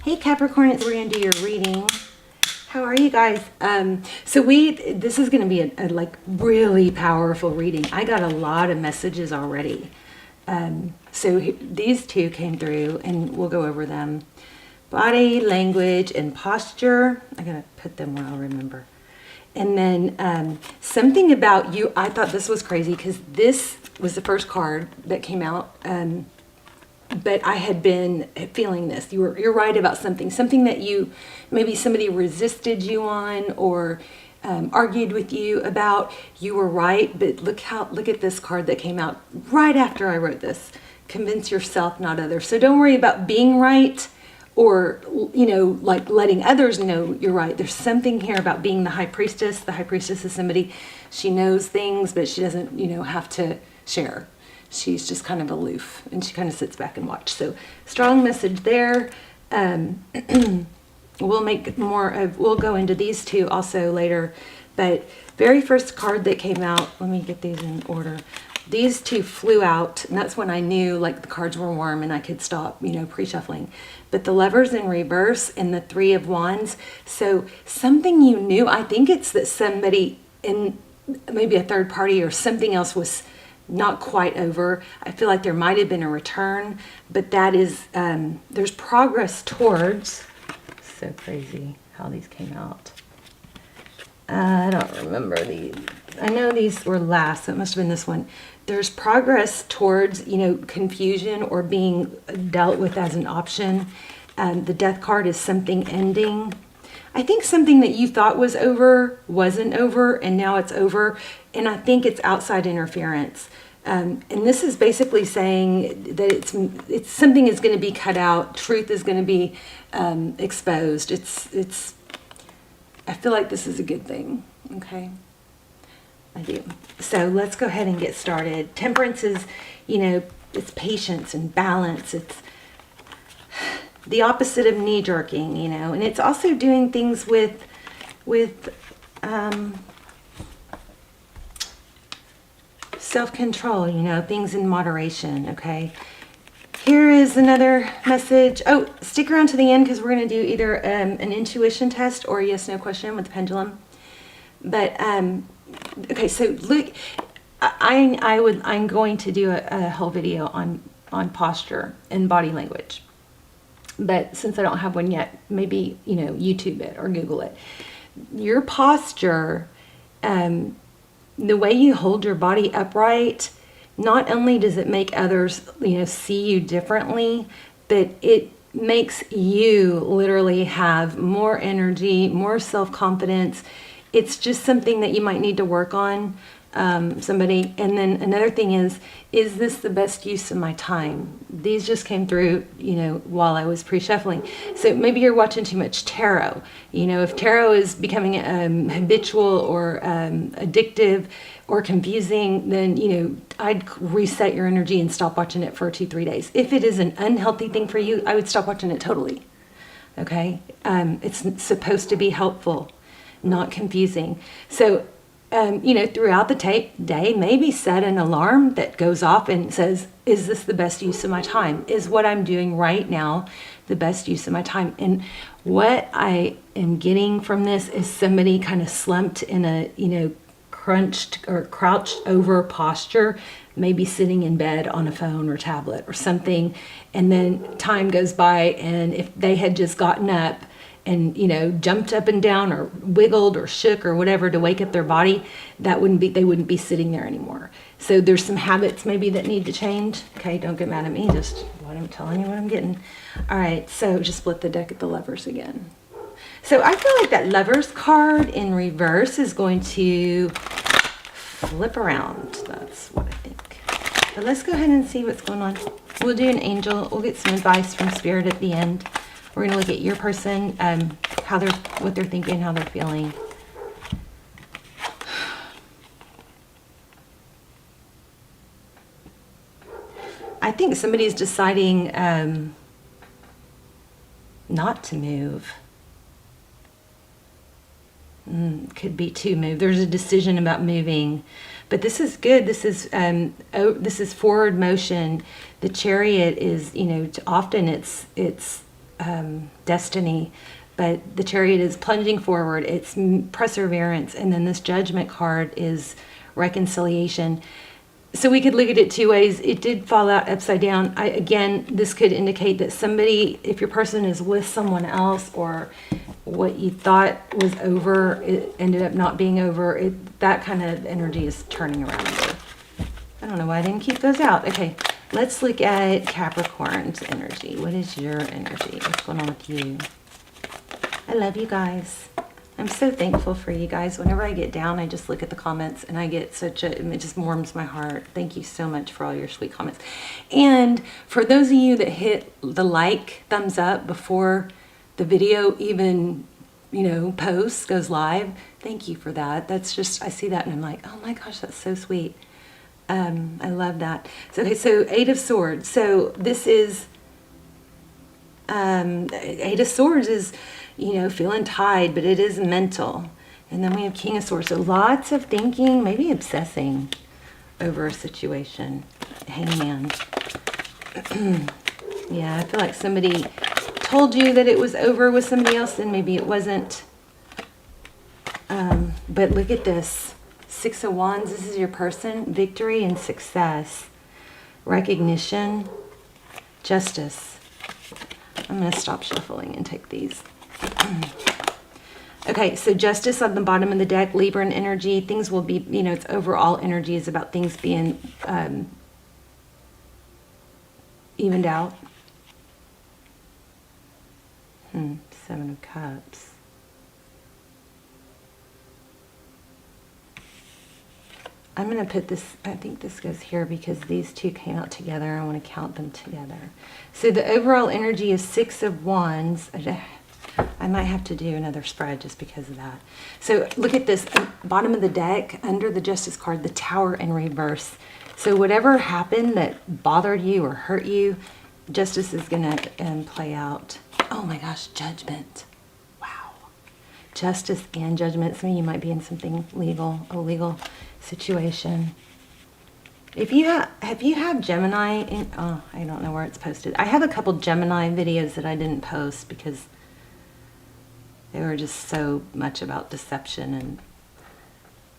Hey Capricorn, we're going to do your reading. How are you guys? This is going to be a like really powerful reading. I got a lot of messages already. These two came through and we'll go over them. Body, language, and posture. I got to put them where I'll remember. And then something about you. I thought this was crazy because this was the first card that came out. But I had been feeling this. You're right about something that maybe somebody resisted you on or argued with you about. You were right, but look at this card that came out right after I wrote this. Convince yourself, not others. So don't worry about being right or like letting others know you're right. There's something here about being the high priestess. The high priestess is somebody, she knows things, but she doesn't have to share. She's just kind of aloof and she kind of sits back and watches. So strong message there. We'll go into these two also later, but very first card that came out, let me get these in order. These two flew out and that's when I knew like the cards were warm and I could stop, pre-shuffling. But the Lovers in reverse and the Three of Wands. So something you knew, I think it's that somebody in maybe a third party or something else was not quite over. I feel like there might have been a return, but that is, there's progress towards, so crazy how these came out. I don't remember these. I know these were last, so it must have been this one. There's progress towards, confusion or being dealt with as an option. The Death card is something ending. I think something that you thought was over wasn't over and now it's over. And I think it's outside interference. And this is basically saying that it's something is going to be cut out. Truth is going to be exposed. I feel like this is a good thing. Okay. I do. So let's go ahead and get started. Temperance is, it's patience and balance. It's the opposite of knee jerking, and it's also doing things with self-control, things in moderation. Okay. Here is another message. Oh, stick around to the end because we're going to do either an intuition test or a yes/no question with the pendulum. But okay, so look, I'm going to do a whole video on posture and body language. But since I don't have one yet, maybe, YouTube it or Google it. Your posture, the way you hold your body upright, not only does it make others, see you differently, but it makes you literally have more energy, more self-confidence. It's just something that you might need to work on, somebody. And then another thing is this the best use of my time? These just came through, while I was pre-shuffling. So maybe you're watching too much tarot. If tarot is becoming habitual or addictive or confusing, then, I'd reset your energy and stop watching it for 2-3 days. If it is an unhealthy thing for you, I would stop watching it totally. Okay? It's supposed to be helpful, not confusing. So, throughout the day, maybe set an alarm that goes off and says, is this the best use of my time? Is what I'm doing right now the best use of my time? And what I am getting from this is somebody kind of slumped in a, crunched or crouched over posture, maybe sitting in bed on a phone or tablet or something. And then time goes by, and if they had just gotten up and jumped up and down or wiggled or shook or whatever to wake up their body, they wouldn't be sitting there anymore. So there's some habits maybe that need to change. Okay, don't get mad at me, just what I'm telling you what I'm getting. All right, so just split the deck at the Lovers again. So I feel like that Lovers card in reverse is going to flip around. That's what I think. But let's go ahead and see what's going on. We'll do an angel. We'll get some advice from Spirit at the end. We're going to look at your person, what they're thinking, how they're feeling. I think somebody's deciding not to move. Could be to move. There's a decision about moving, but this is good. This is forward motion. The Chariot is, often it's destiny. But the Chariot is plunging forward. It's perseverance. And then this Judgment card is reconciliation. So we could look at it two ways. It did fall out upside down. Again, this could indicate that somebody, if your person is with someone else, or what you thought was over, it ended up not being over. That kind of energy is turning around. I don't know why I didn't keep those out. Okay, let's look at Capricorn's energy. What is your energy? What's going on with you? I love you guys. I'm so thankful for you guys. Whenever I get down, I just look at the comments and I get it just warms my heart. Thank you so much for all your sweet comments. And for those of you that hit the thumbs up before the video even, goes live, thank you for that. That's just, I see that and I'm like, oh my gosh, that's so sweet. I love that. So, okay, so Eight of Swords. So this is, Eight of Swords is, feeling tied, but it is mental. And then we have King of Swords. So lots of thinking, maybe obsessing over a situation. Hangman. Yeah, I feel like somebody told you that it was over with somebody else, and maybe it wasn't. But look at this. Six of Wands. This is your person. Victory and success. Recognition. Justice. I'm going to stop shuffling and take these. Okay, so Justice on the bottom of the deck, Libran energy. Things will be, its overall energy is about things being evened out. Seven of Cups. I'm going to put this, I think this goes here because these two came out together. I want to count them together. So the overall energy is Six of Wands. I might have to do another spread just because of that. So look at this, bottom of the deck, under the Justice card, the Tower in reverse. So whatever happened that bothered you or hurt you, Justice is going to play out. Oh my gosh, Judgment. Wow. Justice and Judgment. Some of you might be in something legal, a legal situation. If you have Gemini, I don't know where it's posted. I have a couple Gemini videos that I didn't post because they were just so much about deception.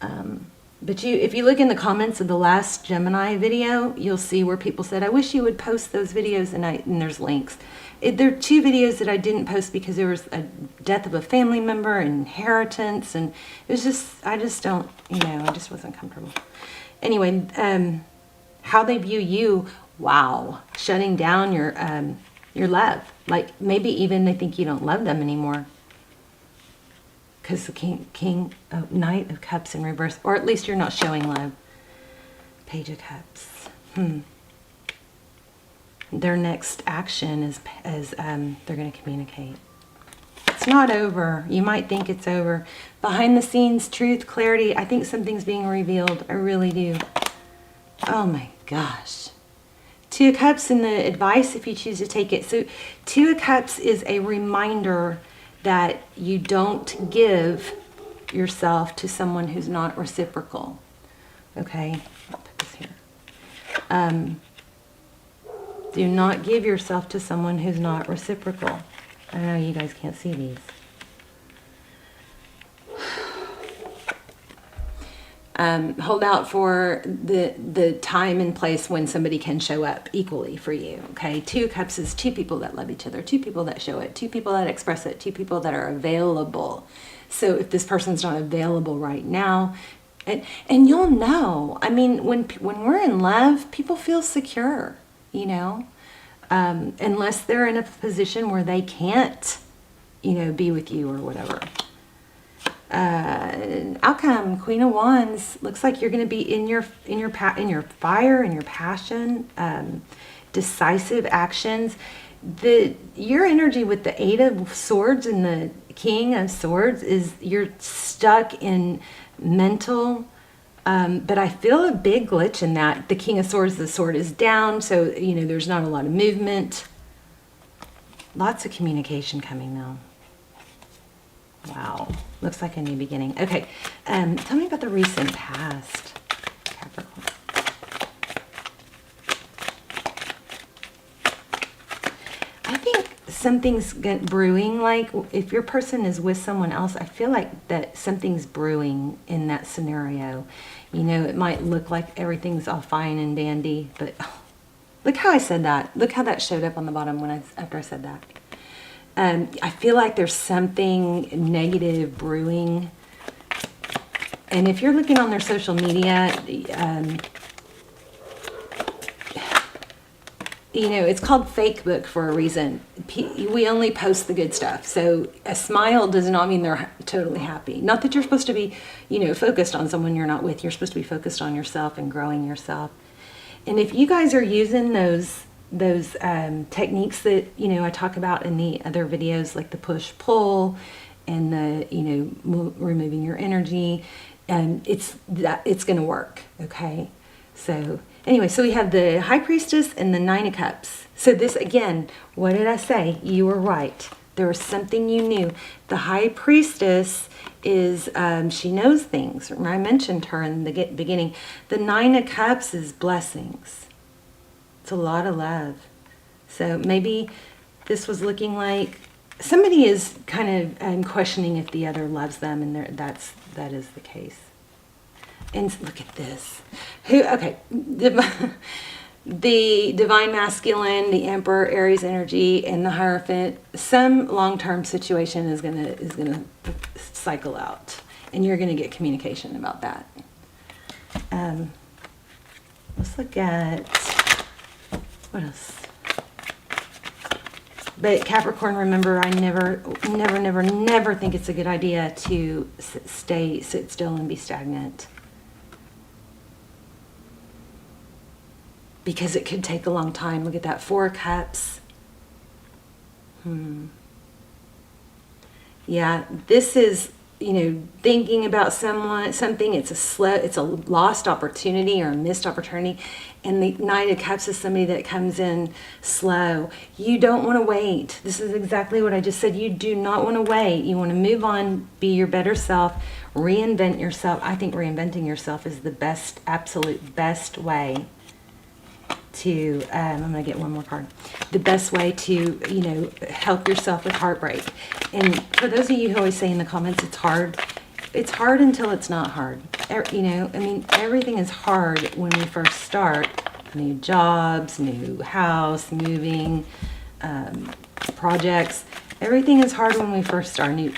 And but if you look in the comments of the last Gemini video, you'll see where people said, I wish you would post those videos, and there's links. There are two videos that I didn't post because there was a death of a family member, inheritance, and it was just, I just don't, I just wasn't comfortable. Anyway, how they view you, wow, shutting down your love. Like maybe even they think you don't love them anymore. Because the Knight of Cups in reverse, or at least you're not showing love. Page of Cups. Their next action is they're going to communicate. It's not over. You might think it's over. Behind the scenes, truth, clarity. I think something's being revealed. I really do. Oh my gosh. Two of Cups in the advice if you choose to take it. So Two of Cups is a reminder that you don't give yourself to someone who's not reciprocal. Okay, I'll put this here. Do not give yourself to someone who's not reciprocal. I know you guys can't see these. Hold out for the time and place when somebody can show up equally for you. Okay, Two Cups is two people that love each other, two people that show it, two people that express it, two people that are available. So if this person's not available right now, and you'll know. I mean, when we're in love, people feel secure, unless they're in a position where they can't, be with you or whatever. Outcome, Queen of Wands, looks like you're going to be in your fire, in your passion, decisive actions. Your energy with the Eight of Swords and the King of Swords is you're stuck in mental, but I feel a big glitch in that. The King of Swords, the sword is down, so there's not a lot of movement. Lots of communication coming though. Wow, looks like a new beginning. Okay, tell me about the recent past, Capricorn. I think something's brewing. Like if your person is with someone else, I feel like that something's brewing in that scenario. You know, it might look like everything's all fine and dandy, but look how I said that. Look how that showed up on the bottom after I said that. I feel like there's something negative brewing. And if you're looking on their social media, you know, it's called fake book for a reason. We only post the good stuff. So a smile does not mean they're totally happy. Not that you're supposed to be, you know, focused on someone you're not with. You're supposed to be focused on yourself and growing yourself. And if you guys are using those techniques that, you know, I talk about in the other videos, like the push-pull and the, you know, removing your energy, it's going to work, okay? So anyway, so we have the High Priestess and the Nine of Cups. So this, again, what did I say? You were right. There was something you knew. The High Priestess is, she knows things. I mentioned her in the beginning. The Nine of Cups is blessings. It's a lot of love. So maybe this was looking like somebody is kind of questioning if the other loves them, and that is the case. And look at this. Okay, the Divine Masculine, the Emperor, Aries energy, and the Hierophant. Some long-term situation is gonna cycle out, and you're gonna get communication about that. Let's look at what else. But Capricorn, remember, I never think it's a good idea to sit still and be stagnant. Because it could take a long time. Look at that, 4 cups. Yeah, this is, you know, thinking about something. It's a lost opportunity or a missed opportunity. And the Knight of Cups is somebody that comes in slow. You don't want to wait. This is exactly what I just said. You do not want to wait. You want to move on, be your better self, reinvent yourself. I think reinventing yourself is the best, absolute best way to, I'm going to get one more card. The best way to, you know, help yourself with heartbreak. And for those of you who always say in the comments, it's hard. It's hard until it's not hard. You know, I mean, everything is hard when we first start. New jobs, new house, moving, projects. Everything is hard when we first start. New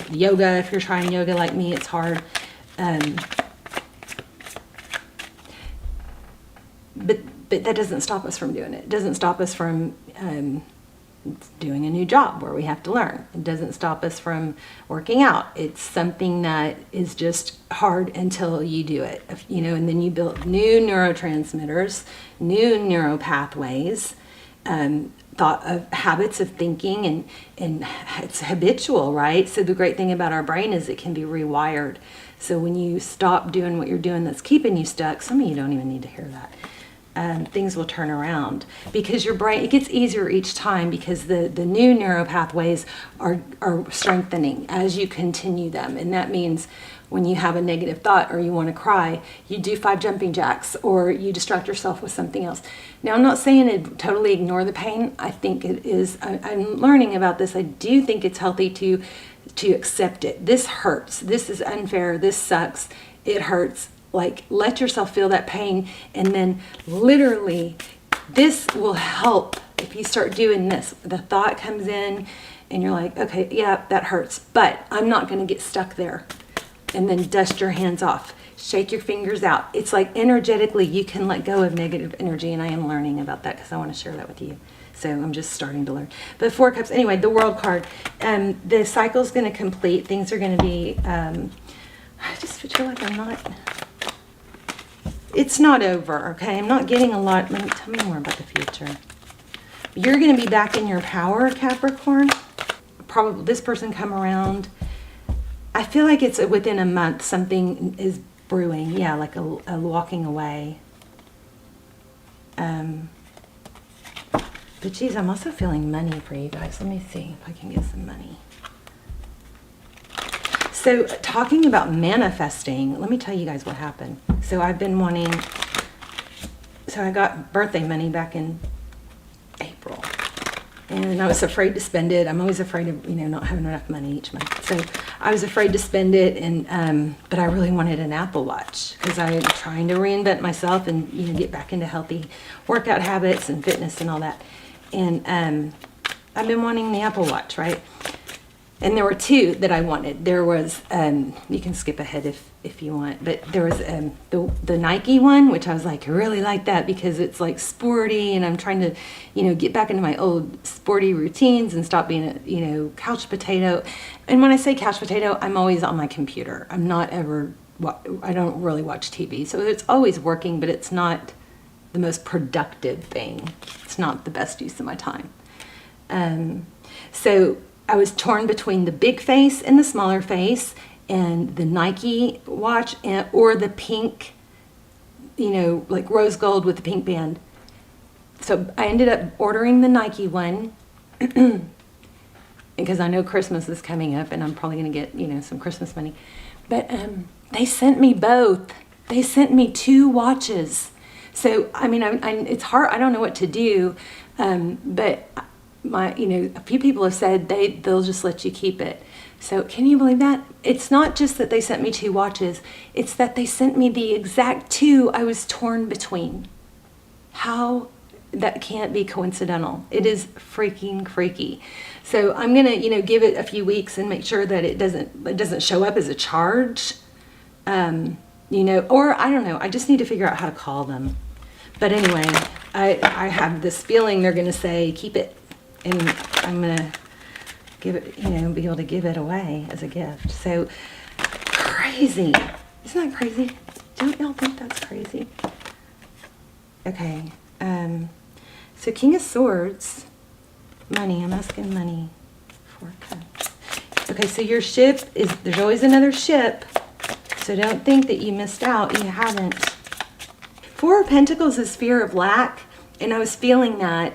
yoga, if you're trying yoga like me, it's hard. But that doesn't stop us from doing it. It doesn't stop us from doing a new job where we have to learn. It doesn't stop us from working out. It's something that is just hard until you do it, you know, and then you build new neurotransmitters, new neural pathways, thought of habits of thinking, and it's habitual, right? So the great thing about our brain is it can be rewired. So when you stop doing what you're doing that's keeping you stuck, some of you don't even need to hear that. Things will turn around because your brain, it gets easier each time because the new neural pathways are strengthening as you continue them. And that means when you have a negative thought or you want to cry, you do 5 jumping jacks or you distract yourself with something else. Now, I'm not saying to totally ignore the pain. I think it is, I'm learning about this. I do think it's healthy to accept it. This hurts. This is unfair. This sucks. It hurts. Like, let yourself feel that pain, and then literally this will help if you start doing this. The thought comes in and you're like, okay, yeah, that hurts, but I'm not going to get stuck there. And then dust your hands off, shake your fingers out. It's like energetically you can let go of negative energy, and I am learning about that because I want to share that with you. So I'm just starting to learn. But 4 cups, anyway, the World card. The cycle's going to complete. Things are going to be, I just feel like I'm not... It's not over, okay? I'm not getting a lot. Tell me more about the future. You're going to be back in your power, Capricorn. Probably this person come around. I feel like it's within a month something is brewing. Yeah, like a walking away. But geez, I'm also feeling money for you guys. Let me see if I can get some money. So talking about manifesting, let me tell you guys what happened. So I've been wanting, so I got birthday money back in April. and I was afraid to spend it. I'm always afraid of, not having enough money each month. So I was afraid to spend it, and but I really wanted an Apple Watch because I'm trying to reinvent myself and, get back into healthy workout habits and fitness and all that. And I've been wanting the Apple Watch, right? And there were two that I wanted. There was, you can skip ahead if you want, but there was the Nike one, which I was like, I really like that because it's like sporty, and I'm trying to, get back into my old sporty routines and stop being a, couch potato. And when I say couch potato, I'm always on my computer. I'm not ever, I don't really watch TV. So it's always working, but it's not the most productive thing. It's not the best use of my time. So I was torn between the big face and the smaller face, and the Nike watch or the pink, like rose gold with the pink band. So I ended up ordering the Nike one because I know Christmas is coming up and I'm probably going to get, some Christmas money. But they sent me both. They sent me two watches. So, it's hard. I don't know what to do, but a few people have said they'll just let you keep it. So can you believe that? It's not just that they sent me two watches. It's that they sent me the exact two I was torn between. How? That can't be coincidental. It is freaking freaky. So I'm going to, give it a few weeks and make sure that it doesn't show up as a charge. Or I don't know. I just need to figure out how to call them. But anyway, I have this feeling they're going to say, keep it. And I'm going to give it, be able to give it away as a gift. So crazy. Isn't that crazy? Don't y'all think that's crazy? Okay. So King of Swords, money. I'm asking money. 4 cups. Okay, so your ship there's always another ship. So don't think that you missed out. You haven't. 4 of Pentacles is fear of lack. And I was feeling that.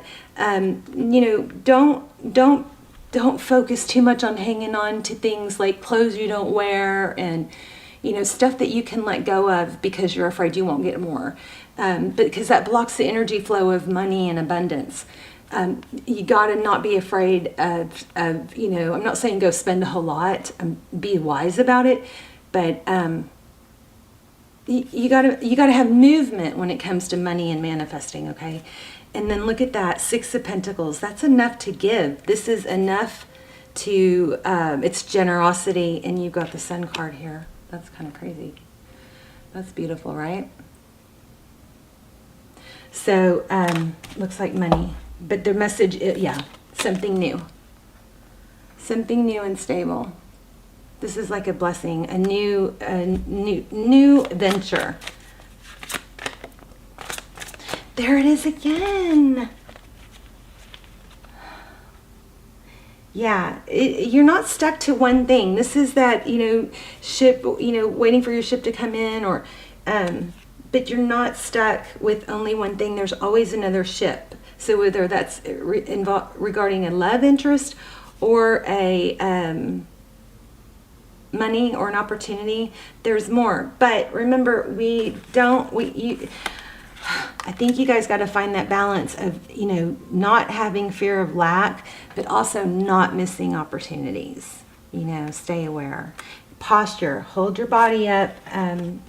Don't focus too much on hanging on to things like clothes you don't wear and, stuff that you can let go of because you're afraid you won't get more. Because that blocks the energy flow of money and abundance. You got to not be afraid of, I'm not saying go spend a whole lot, be wise about it, but you got to have movement when it comes to money and manifesting, okay? And then look at that, 6 of Pentacles. That's enough to give. This is enough to, it's generosity, and you've got the Sun card here. That's kind of crazy. That's beautiful, right? So, looks like money. But the message, something new. Something new and stable. This is like a blessing, a new venture. There it is again. Yeah, you're not stuck to one thing. This is that, ship, waiting for your ship to come in, or, but you're not stuck with only one thing. There's always another ship. So whether that's regarding a love interest or a money or an opportunity, there's more. But remember, I think you guys got to find that balance of, not having fear of lack, but also not missing opportunities. Stay aware. Posture, hold your body up, and,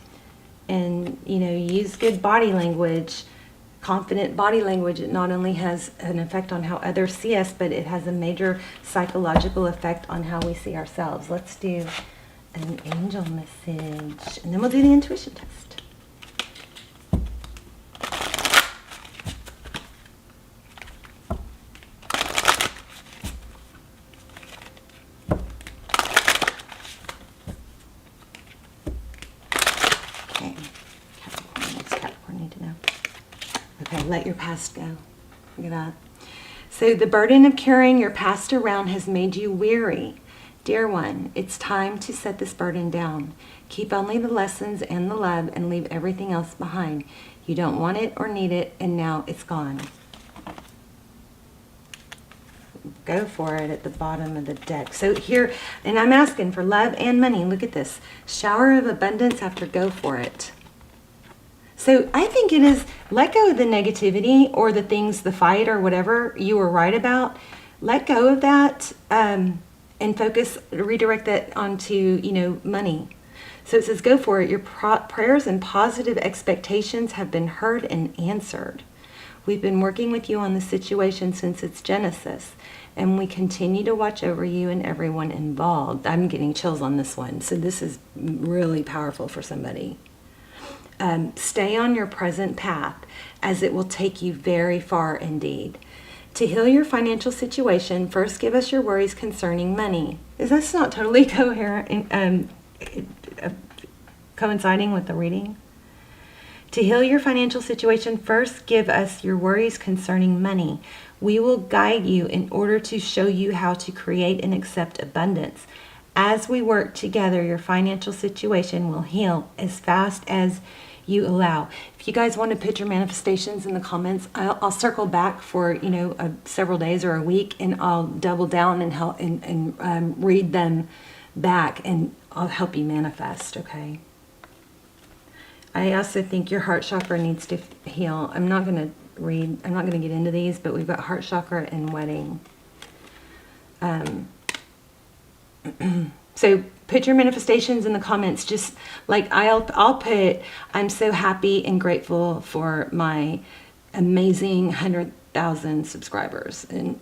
use good body language. Confident body language, it not only has an effect on how others see us, but it has a major psychological effect on how we see ourselves. Let's do an angel message, and then we'll do the intuition test. Let your past go. Look at that. So the burden of carrying your past around has made you weary. Dear one, it's time to set this burden down. Keep only the lessons and the love and leave everything else behind. You don't want it or need it, and now it's gone. Go for it at the bottom of the deck. So here, and I'm asking for love and money. Look at this. Shower of abundance after go for it. So I think it is let go of the negativity or the things, the fight or whatever you were right about. let go of that and focus, redirect that onto, money. So it says, go for it. Your prayers and positive expectations have been heard and answered. We've been working with you on the situation since its genesis, and we continue to watch over you and everyone involved. I'm getting chills on this one, so this is really powerful for somebody. Stay on your present path, as it will take you very far indeed. To heal your financial situation, first give us your worries concerning money. Is this not totally coherent, coinciding with the reading? To heal your financial situation, first give us your worries concerning money. We will guide you in order to show you how to create and accept abundance. As we work together, your financial situation will heal as fast as you allow. If you guys want to put your manifestations in the comments, I'll circle back for several days or a week, and I'll double down and help and read them back, and I'll help you manifest. Okay. I also think your heart chakra needs to heal. I'm not going to get into these, but we've got heart chakra and wedding. So put your manifestations in the comments. Just like I'll put, I'm so happy and grateful for my amazing 100,000 subscribers, and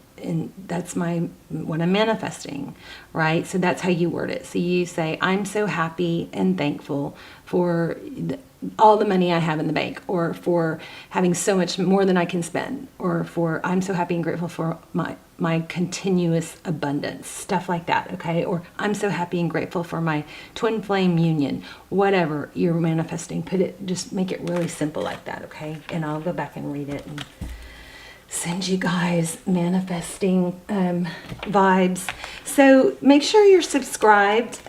that's what I'm manifesting, right? So that's how you word it. So you say, I'm so happy and thankful for all the money I have in the bank, or for having so much more than I can spend, or for I'm so happy and grateful for my continuous abundance, stuff like that, okay? Or I'm so happy and grateful for my twin flame union, whatever you're manifesting. Just make it really simple like that, okay? And I'll go back and read it and send you guys manifesting vibes. So make sure you're subscribed.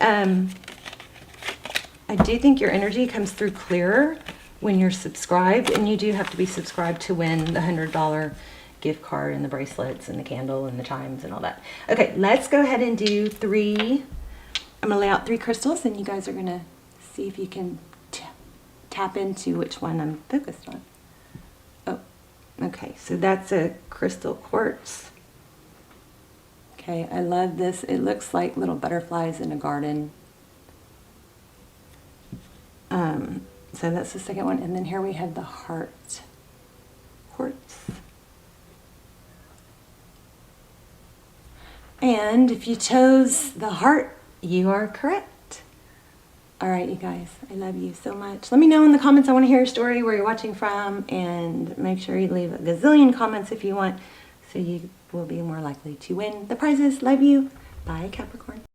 I do think your energy comes through clearer when you're subscribed, and you do have to be subscribed to win the $100 gift card and the bracelets and the candle and the chimes and all that. Okay, let's go ahead and do 3. I'm gonna lay out 3 crystals, and you guys are gonna see if you can tap into which one I'm focused on. Oh, okay, so that's a crystal quartz. Okay, I love this. It looks like little butterflies in a garden. So that's the second one. And then here we have the heart quartz. And if you chose the heart, you are correct. All right, you guys, I love you so much. Let me know in the comments. I want to hear your story, where you're watching from, and make sure you leave a gazillion comments if you want, so you will be more likely to win the prizes. Love you. Bye, Capricorn.